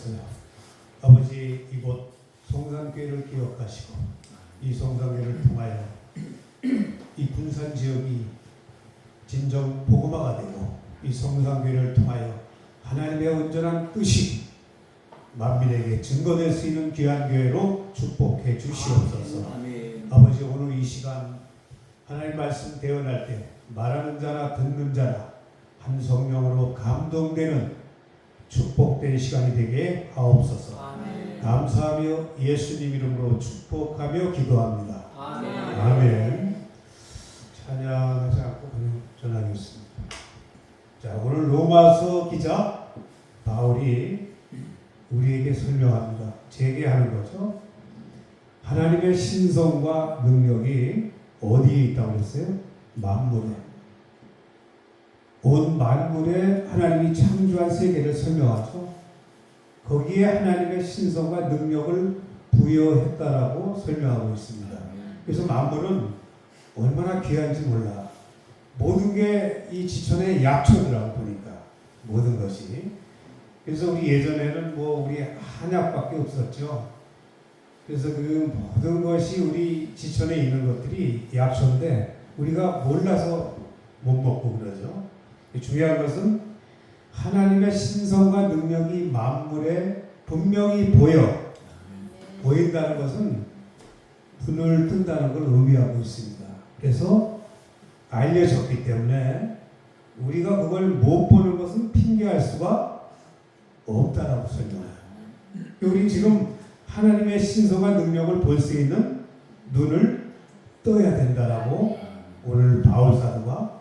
기도하겠어요. 아버지, 이곳 성산교회를 기억하시고 이 성산교회를 통하여 이 군산 지역이 진정 복음화가 되고 이 성산교회를 통하여 하나님의 온전한 뜻이 만민에게 증거될 수 있는 귀한 교회로 축복해 주시옵소서. 아멘. 아버지, 오늘 이 시간 하나님 말씀 대언할 때 말하는 자나 듣는 자나 한 성령으로 감동되는 축복된 시간이 되게 하옵소서. 아멘. 감사하며 예수님 이름으로 축복하며 기도합니다. 아멘. 아멘. 찬양하지 않고 그냥 전하겠습니다. 자, 오늘 로마서 기자 바울이 우리에게 설명합니다. 재개하는 거죠. 하나님의 신성과 능력이 어디에 있다고 그랬어요? 만물에. 온 만물에 하나님이 창조한 세계를 설명하죠. 거기에 하나님의 신성과 능력을 부여했다라고 설명하고 있습니다. 그래서 만물은 얼마나 귀한지 몰라. 모든 게 이 지천의 약초더라고 보니까 모든 것이. 그래서 우리 예전에는 우리 한약밖에 없었죠. 그래서 그 모든 것이 우리 지천에 있는 것들이 약초인데 우리가 몰라서 못 먹고 그러죠. 중요한 것은 하나님의 신성과 능력이 만물에 분명히 보인다는 것은 눈을 뜬다는 걸 의미하고 있습니다. 그래서 알려졌기 때문에 우리가 그걸 못 보는 것은 핑계할 수가 없다라고 설명해요. 우리 지금 하나님의 신성과 능력을 볼 수 있는 눈을 떠야 된다라고 오늘 바울 사도가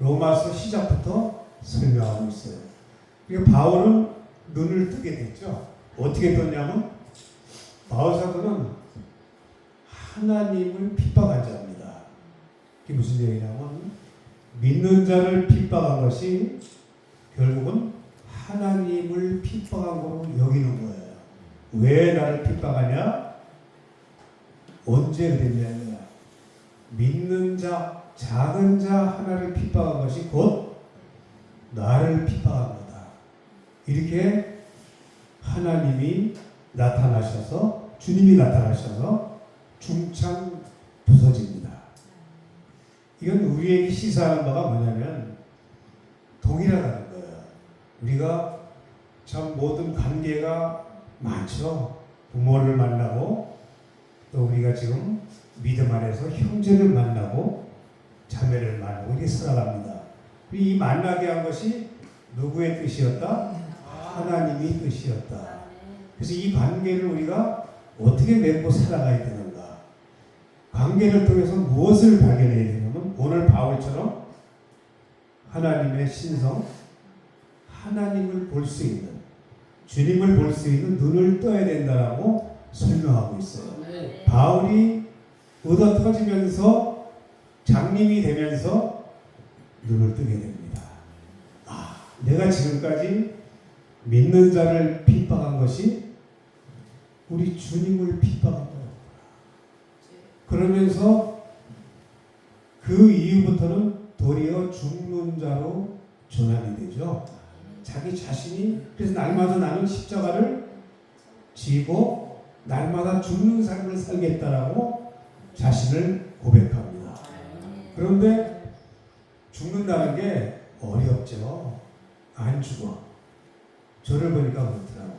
로마서 시작부터 설명하고 있어요. 그리고 바울은 눈을 뜨게 됐죠. 어떻게 떴냐면 바울 사도는 하나님을 핍박한 자입니다. 그게 무슨 얘기냐면 믿는 자를 핍박한 것이 결국은 하나님을 핍박한 거로 여기는 거예요. 왜 나를 핍박하냐? 언제 그랬냐면 믿는 자, 작은 자 하나를 핍박한 것이 곧 나를 핍박한 거다. 이렇게 하나님이 나타나셔서, 주님이 나타나셔서 중창 부서집니다. 이건 우리에게 시사하는 바가 뭐냐면 동일하다는 거예요. 우리가 참 모든 관계가 많죠. 부모를 만나고 또 우리가 지금 믿음 안에서 형제를 만나고 자매를 만나고 이렇게 살아갑니다. 이 만나게 한 것이 누구의 뜻이었다? 하나님의 뜻이었다. 그래서 이 관계를 우리가 어떻게 맺고 살아가야 되는가? 관계를 통해서 무엇을 발견해야 되냐면 오늘 바울처럼 하나님의 신성, 하나님을 볼 수 있는, 주님을 볼 수 있는 눈을 떠야 된다라고 설명하고 있어요. 바울이 얻어 터지면서 장님이 되면서 눈을 뜨게 됩니다. 내가 지금까지 믿는 자를 핍박한 것이 우리 주님을 핍박한 거예요. 그러면서 그 이후부터는 도리어 죽는 자로 전환이 되죠. 자기 자신이 그래서 날마다 나는 십자가를 지고 날마다 죽는 삶을 살겠다라고 자신을 고백합니다. 그런데 죽는다는 게 어렵죠. 안 죽어. 저를 보니까 그렇더라고.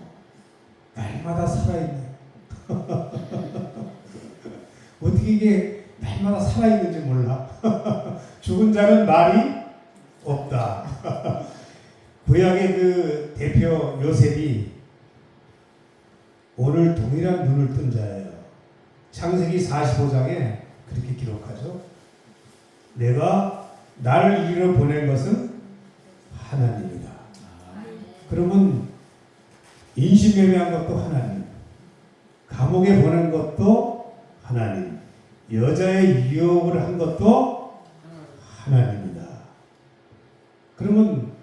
날마다 살아있네. 어떻게 이게 날마다 살아있는지 몰라. 죽은 자는 말이 없다. 구약의 그 대표 요셉이 오늘 동일한 눈을 뜬 자예요. 창세기 45장에 그렇게 기록하죠. 내가 나를 이리로 보낸 것은 하나님이다. 그러면 인신매매한 것도 하나님, 감옥에 보낸 것도 하나님, 여자의 유혹을 한 것도 하나님이다. 그러면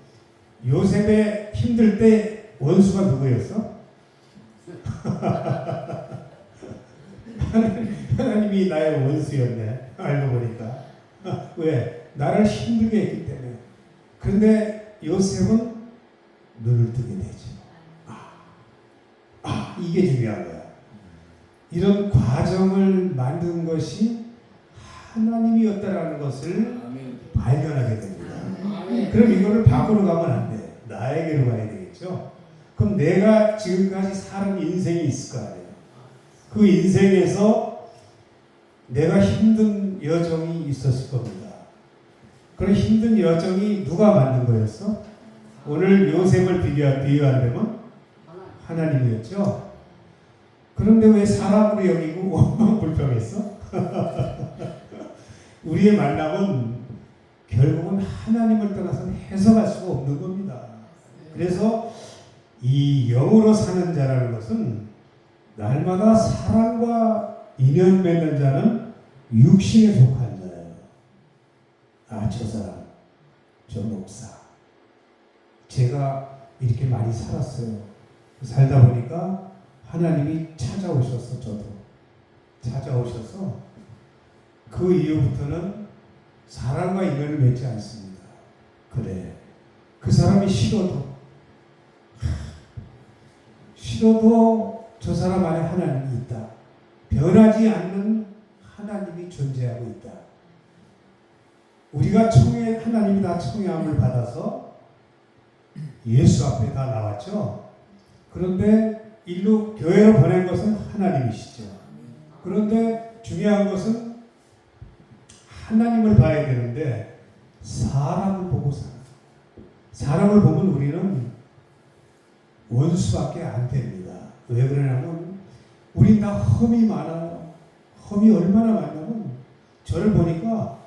요셉의 힘들 때 원수가 누구였어? 하나님이 나의 원수였네. 알고 보니까. 왜? 나를 힘들게 했기 때문에. 그런데 요셉은 눈을 뜨게 되죠. 이게 중요한 거야. 이런 과정을 만든 것이 하나님이었다라는 것을 발견하게 됩니다. 그럼 이거를 밖으로 가면 안 돼. 나에게로 가야 되겠죠. 그럼 내가 지금까지 살은 인생이 있을 거 아니에요. 그 인생에서 내가 힘든 여정이 있었을 겁니다. 그런 힘든 여정이 누가 만든 거였어? 오늘 요셉을 비유한다면 하나님이었죠. 그런데 왜 사람으로 여기고 원망불평했어? 우리의 만남은 결국은 하나님을 떠나서는 해석할 수가 없는 겁니다. 그래서 이 영으로 사는 자라는 것은 날마다 사랑과 인연 맺는 자는 육신에 속한 자예요. 아, 저 사람, 저 목사. 제가 이렇게 많이 살았어요. 살다 보니까 하나님이 찾아오셔서 저도 찾아오셔서 그 이후부터는 사람과 인연을 맺지 않습니다. 그래, 그 사람이 싫어도 저 사람 안에 하나님이 있다. 변하지 않는 하나님이 존재하고 있다. 우리가 하나님이 다 청해함을 받아서 예수 앞에 다 나왔죠. 그런데 일로 교회로 보낸 것은 하나님이시죠. 그런데 중요한 것은 하나님을 봐야 되는데 사람을 보고 살아요. 사람을 보면 우리는 원수밖에 안 됩니다. 왜 그러냐면 우린 다 험이 많아요. 험이 얼마나 많냐면 저를 보니까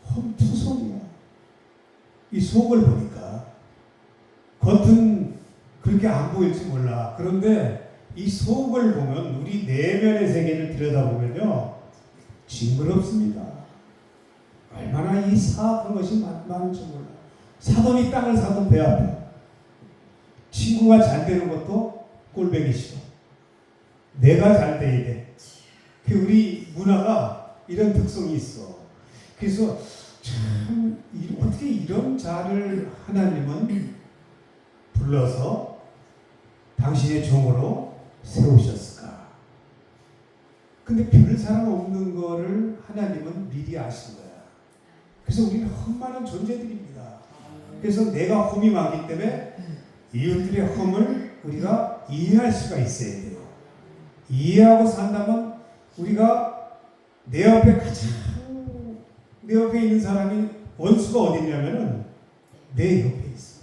험투성이야. 이 속을 보니까 겉은 그렇게 안 보일지 몰라. 그런데 이 속을 보면 우리 내면의 세계를 들여다보면요 징그럽습니다. 얼마나 이 사악한 것이 많은지 몰라. 사돈이 땅을 사도 배 아파. 친구가 잘 되는 것도 꼴보기 싫어. 내가 잘 돼야 돼. 우리 문화가 이런 특성이 있어. 그래서 참 어떻게 이런 자를 하나님은 불러서 당신의 종으로 세우셨을까? 근데 별 사람 없는 거를 하나님은 미리 아신 거야. 그래서 우리는 험많은 존재들입니다. 그래서 내가 험이 많기 때문에 이웃들의 험을 우리가 이해할 수가 있어야 돼요. 이해하고 산다면 우리가 내 옆에 있는 사람이 원수가 어디 있냐면은 내 옆에 있어.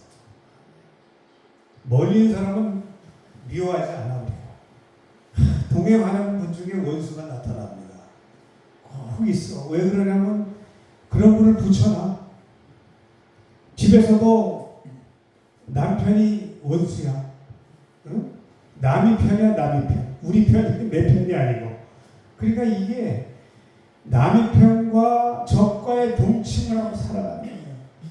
멀리 있는 사람은 미워하지 않아 그래요. 동행하는 분 중에 원수가 나타납니다. 꼭 있어. 왜 그러냐면 그런 분을 붙여놔. 집에서도 남편이 원수야. 응? 남이 편이야, 남이 편. 우리 편이 내 편이 아니고. 그러니까 이게 남의 편과 적과의 동침을 하고 살아가는 거예요.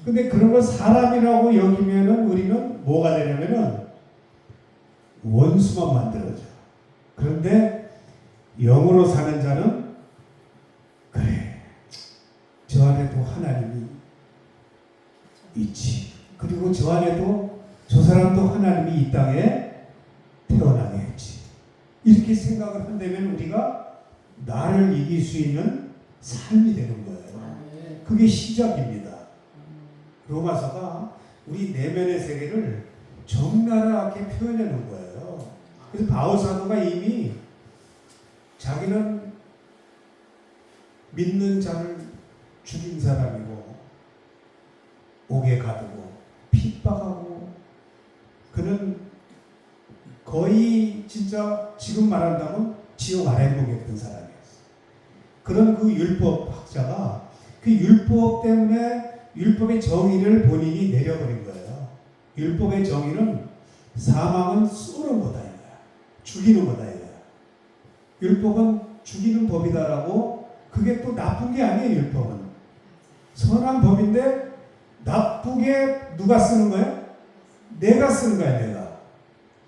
근데 그런 걸 사람이라고 여기면은 우리는 뭐가 되냐면은 원수만 만들어져. 그런데 영으로 사는 자는 그래, 저 안에도 하나님이 있지. 그리고 저 안에도 저 사람도 하나님이 이 땅에 태어나게 했지. 이렇게 생각을 한다면 우리가 나를 이길 수 있는 삶이 되는 거예요. 그게 시작입니다. 로마서가 우리 내면의 세계를 적나라하게 표현해 놓은 거예요. 그래서 바울 사도가 이미 자기는 믿는 자를 죽인 사람이고 옥에 가두고 핍박하고 그는 거의 진짜 지금 말한다면 지옥 아랫목이었던 사람이었어요. 그런 그 율법학자가 그 율법 때문에 율법의 정의를 본인이 내려버린 거예요. 율법의 정의는 사망은 쏘는 거다 이거야. 죽이는 거다 이거야. 율법은 죽이는 법이다라고. 그게 또 나쁜 게 아니에요. 율법은 선한 법인데 나쁘게 누가 쓰는 거야? 내가 쓰는 거야.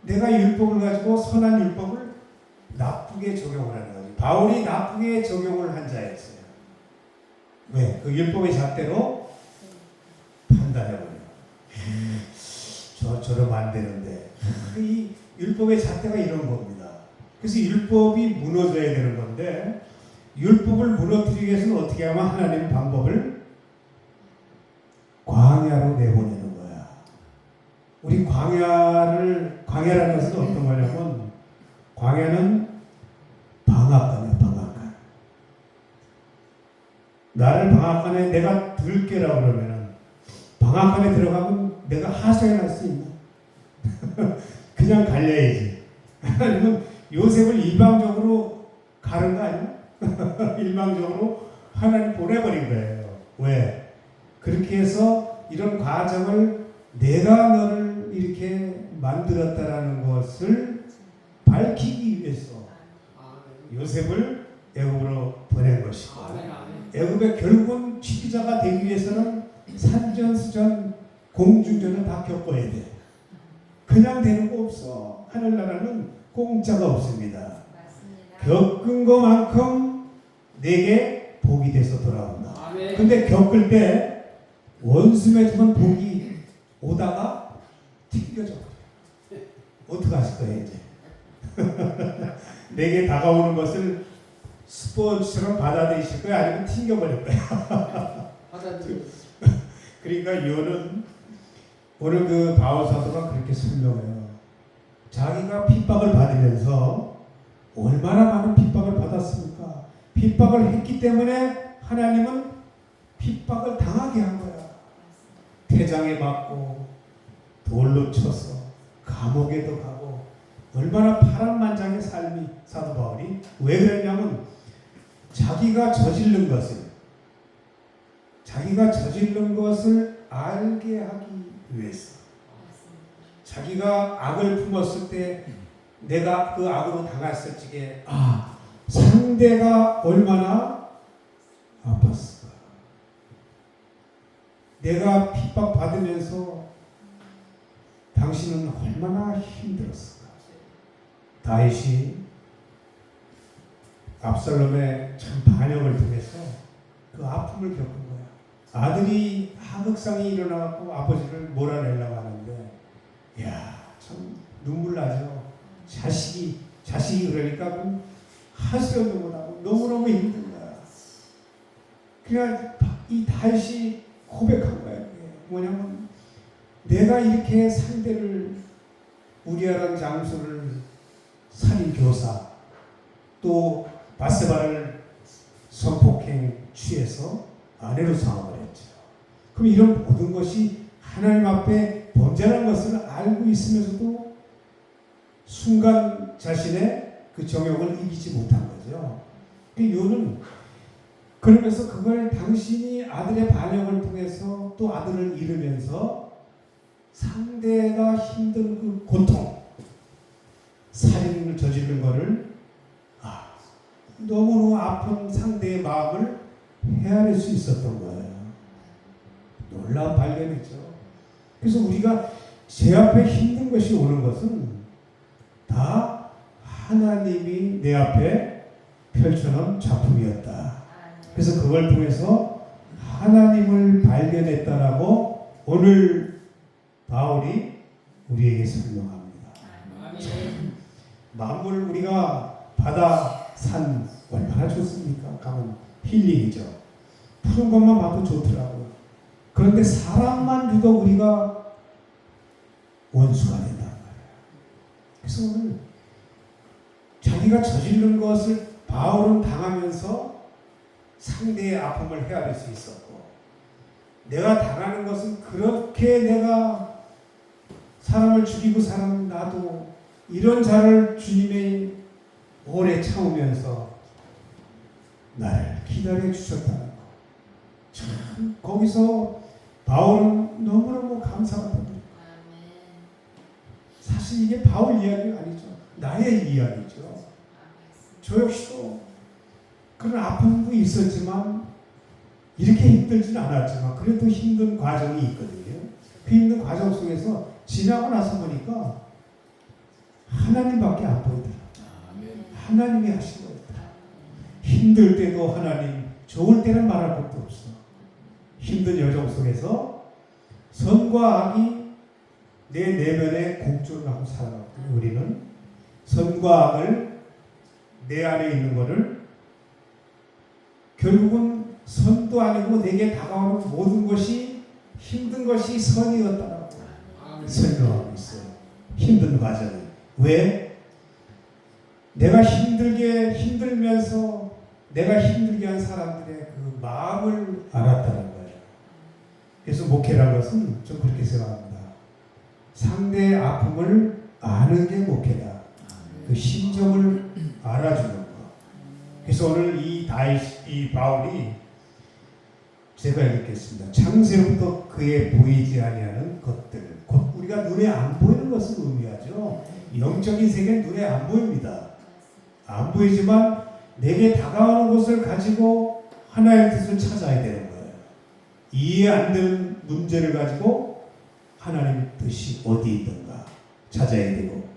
내가 율법을 가지고 선한 율법을 나쁘게 적용을 하는 거지. 바울이 나쁘게 적용을 한 자였어요. 왜? 그 율법의 잣대로 판단해버려요. 저러면 안 되는데. 이 율법의 잣대가 이런 겁니다. 그래서 율법이 무너져야 되는 건데 율법을 무너뜨리기 위해서는 어떻게 하면 하나님 방법을 광야로 내보내는 거야. 우리 광야라는 것은 어떤 거냐면 광야는 방앗간이야. 방앗간. 나를 방앗간에 내가 들게라 그러면은 방앗간에 들어가면 내가 하소연할 수 있나? 그냥 갈려야지. 아니면 요셉을 일방적으로 가른 거 아니야? 일방적으로 하나님 보내버린 거예요. 왜? 그렇게 해서 이런 과정을 내가 너를 이렇게 만들었다라는 것을 밝히기 위해서 요셉을 애굽으로 보낸 것이고 애굽에 결국은 취기자가 되기 위해서는 산전수전 공중전을 다 겪어야 돼. 그냥 되는 거 없어. 하늘나라는 공짜가 없습니다. 맞습니다. 겪은 것만큼 내게 복이 돼서 돌아온다. 근데 겪을 때 원수 맺으면 복이 오다가 튕겨져. 어떻게 하실 거예요 이제? 내게 다가오는 것을 스포츠처럼 받아들이실 거예요? 아니면 튕겨버릴 거예요? 그러니까 요는 오늘 그 바울 사도가 그렇게 설명해요. 자기가 핍박을 받으면서 얼마나 많은 핍박을 받았습니까? 핍박을 했기 때문에 하나님은 핍박을 당하게 한 거야. 태장에 맞고 돌로 쳐서 감옥에도 가고 얼마나 파란만장의 삶이 사도 바울이 왜 그랬냐면 자기가 저지른 것을 알게 하기 위해서. 자기가 악을 품었을 때 내가 그 악으로 당했을 적에 상대가 얼마나 아팠을까. 내가 핍박받으면서 당신은 얼마나 힘들었을까. 다윗이 압살롬의 참 반역을 통해서 그 아픔을 겪은 거야. 아들이 하극상이 일어나고 아버지를 몰아내려고 하는데 참 눈물 나죠. 자식이 그러니까 하소연도 못하고 너무너무 힘든 거야. 그냥 이 다윗이 고백한 거야. 뭐냐면 내가 이렇게 상대를 우리아라는 장수를 살인 교사 또 바세바를 성폭행 취해서 아내로 삼아버렸죠. 그럼 이런 모든 것이 하나님 앞에 범죄라는 것을 알고 있으면서도 순간 자신의 그 정욕을 이기지 못한 거죠. 요는 그러면서 그걸 당신이 아들의 반역을 통해서 또 아들을 잃으면서 상대가 힘든 그 고통, 살인을 저지른 거를 너무너무 아픈 상대의 마음을 헤아릴 수 있었던 거예요. 놀라운 발견이죠. 그래서 우리가 제 앞에 힘든 것이 오는 것은 다 하나님이 내 앞에 펼쳐놓은 작품이었다. 그래서 그걸 통해서 하나님을 발견했다라고 오늘 바울이 우리에게 설명합니다. 만물 우리가 바다, 산 얼마나 좋습니까? 가면 힐링이죠. 푸른 것만 봐도 좋더라고요. 그런데 사람만 유독 우리가 원수가 된단 말이에요. 그래서 오늘 자기가 저지른 것을 바울은 당하면서 상대의 아픔을 헤아릴 수 있었고, 내가 당하는 것은 그렇게 내가 사람을 죽이고 사람 나도 이런 자를 주님의 오래 참으면서 나를 기다려 주셨다는 거. 참 거기서 바울은 너무너무 감사하다고. 사실 이게 바울 이야기가 아니죠. 나의 이야기죠. 저 역시도 그런 아픔도 있었지만 이렇게 힘들지는 않았지만 그래도 힘든 과정이 있거든요. 그 힘든 과정 속에서 지나고 나서 보니까 하나님밖에 안 보이더라. 하나님이 하신 거였다. 힘들 때도 하나님, 좋을 때는 말할 것도 없어. 힘든 여정 속에서 선과 악이 내 내면에 공존을 하고 살아가거든요. 우리는 선과 악을 내 안에 있는 거를 결국은 선도 아니고 내게 다가오는 모든 것이 힘든 것이 선이었다라고 설명하고 있어요. 힘든 과정이. 왜? 내가 힘들면서 내가 힘들게 한 사람들의 그 마음을 알았다는 거예요. 그래서 목회라는 것은 좀 그렇게 생각합니다. 상대의 아픔을 아는 게 목회다. 그 심정을 알아주는 거. 그래서 오늘 이 바울이 제가 읽겠습니다. 창세로부터 그의 보이지 아니하는 것들, 곧 우리가 눈에 안 보이는 것을 의미하죠. 영적인 세계는 눈에 안 보입니다. 안 보이지만 내게 다가오는 것을 가지고 하나의 뜻을 찾아야 되는 거예요. 이해 안 되는 문제를 가지고 하나님의 뜻이 어디 있던가 찾아야 되고,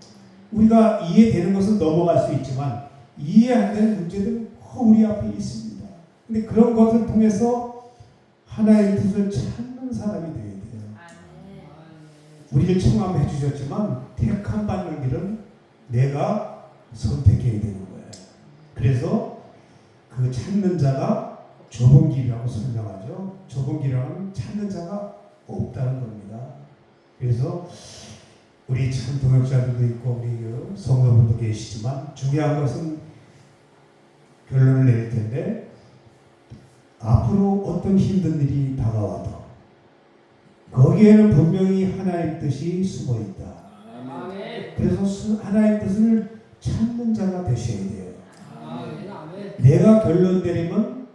우리가 이해되는 것은 넘어갈 수 있지만 이해 안 되는 문제들은 우리 앞에 있습니다. 근데 그런 것을 통해서 하나의 뜻을 찾는 사람이 되어야 돼요. 우리를 청함해 주셨지만 택함 받는 길은 내가 선택해야 되는 거예요. 그래서 그 찾는 자가 좁은 길이라고 설명하죠. 좁은 길이라는 찾는 자가 없다는 겁니다. 그래서 우리 참 동역자들도 있고 우리 성도분도 계시지만 중요한 것은 결론을 내릴 텐데, 앞으로 어떤 힘든 일이 다가와도 거기에는 분명히 하나님의 뜻이 숨어 있다. 그래서 하나님의 뜻을 찾는 자가 되셔야 돼요. 내가 결론 내리면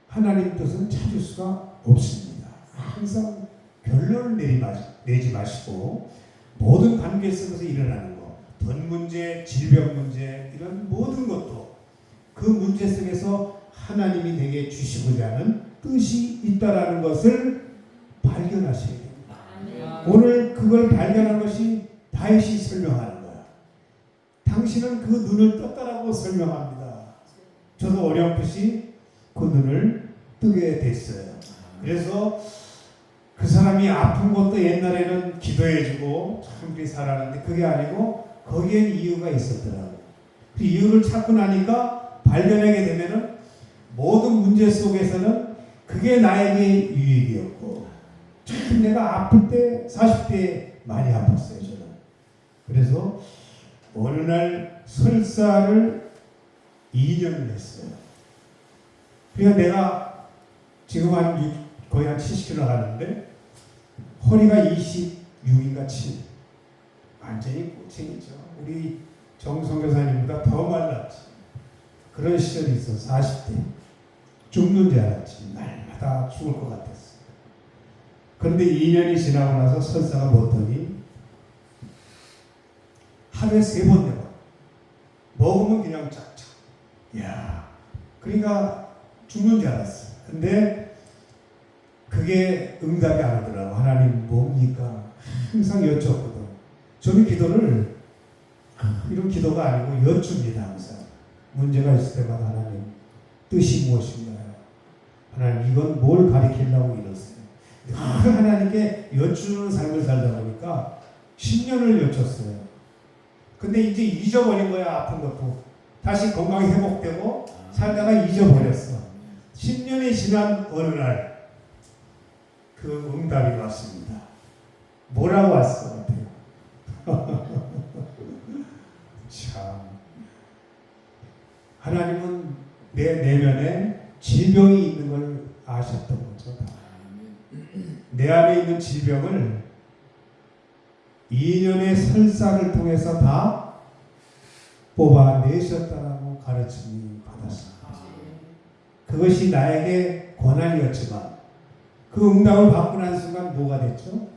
하나님 뜻은 찾을 수가 없습니다. 항상 결론을 내지 마시고 모든 관계 속에서 일어나는 것, 돈 문제, 질병 문제, 이런 모든 것도 그 문제 속에서 하나님이 내게 주시고자 하는 뜻이 있다라는 것을 발견하셔야 됩니다. 오늘 그걸 발견한 것이 다윗이 설명하는 거야. 당신은 그 눈을 떴다라고 설명합니다. 저도 어렴풋이 그 눈을 뜨게 됐어요. 그래서 그 사람이 아픈 것도 옛날에는 기도해주고 참 그렇게 살았는데 그게 아니고 거기엔 이유가 있었더라고요. 그 이유를 찾고 나니까 발견하게 되면은 모든 문제 속에서는 그게 나에게 유익이었고, 참 내가 아플 때 40대에 많이 아팠어요 저는. 그래서 어느 날 설사를 2년을 했어요. 그러니까 내가 지금 거의 한 70kg 하는데 허리가 26인가 7, 완전히 꼬챙이죠. 우리 정성교사님보다 더 말랐지. 그런 시절이 있어. 40대 죽는 줄 알았지. 날마다 죽을 것 같았어. 그런데 2년이 지나고 나서 설사가 먹더니 하루에 3번 내가 먹으면 그냥 짝짝. 이야, 그러니까 죽는 줄 알았어. 근데 그게 응답이 안 오더라고. 하나님 뭡니까? 항상 여쭙거든. 저는 기도를 이런 기도가 아니고 여쭙니다. 항상 문제가 있을 때마다 하나님 뜻이 무엇인가요? 하나님 이건 뭘 가리키려고 이러세요? 하나님께 여쭈는 삶을 살다 보니까 10년을 여쭈었어요. 근데 이제 잊어버린 거야. 아픈 것도 다시 건강이 회복되고 살다가 잊어버렸어. 10년이 지난 어느 날 그 응답이 왔습니다. 뭐라고 왔을 것 같아요? 참, 하나님은 내 내면에 질병이 있는 걸 아셨던 거죠. 내 안에 있는 질병을 2년의 설사를 통해서 다 뽑아내셨다라고 가르침이 받았습니다. 그것이 나에게 고난이었지만 그 응답을 받고 난 순간 뭐가 됐죠?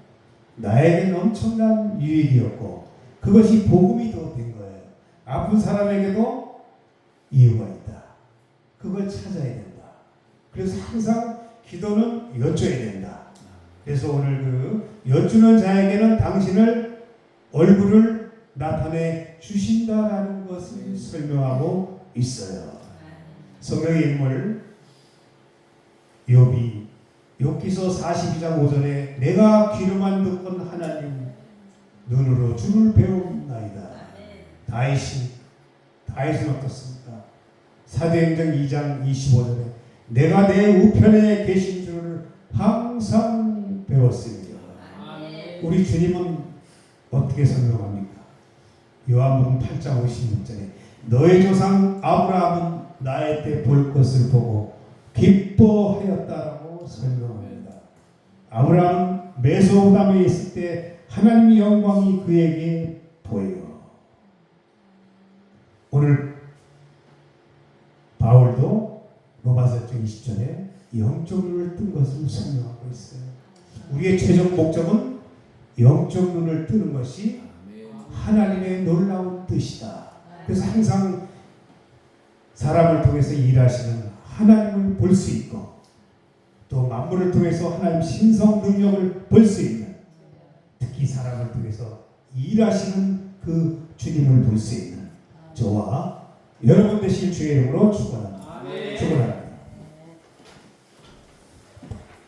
나에게는 엄청난 유익이었고 그것이 복음이 더 된 거예요. 아픈 사람에게도 이유가 있다. 그걸 찾아야 된다. 그래서 항상 기도는 여쭤야 된다. 그래서 오늘 그 여쭈는 자에게는 당신을 얼굴을 나타내 주신다라는 것을 설명하고 있어요. 성경의 인물 욥기서 42장 5절에 내가 귀로만 듣건 하나님 눈으로 주를 배움나이다. 다윗이 다윗은 어떻습니까? 사도행전 2장 25절에 내가 내 우편에 계신 줄을 항상 배웠습니다. 우리 주님은 어떻게 설명합니까? 요한복음 8장 56절에 너의 조상 아브라함은 나의 때 볼 것을 보고 기뻐하였다라고 설명합니다. 아브라함은 메소포타미아에 있을 때 하나님의 영광이 그에게 보여. 오늘 바울도 로마서 20절에 영적 눈을 뜬 것을 설명하고 있어요. 우리의 최종 목적은 영적 눈을 뜨는 것이 하나님의 놀라운 뜻이다. 그래서 항상 사람을 통해서 일하시는 하나님을 볼 수 있고 또 만물을 통해서 하나님 신성 능력을 볼 수 있는, 특히 사람을 통해서 일하시는 그 주님을 볼 수 있는 저와 여러분 되실 주의 이름으로 축원합니다.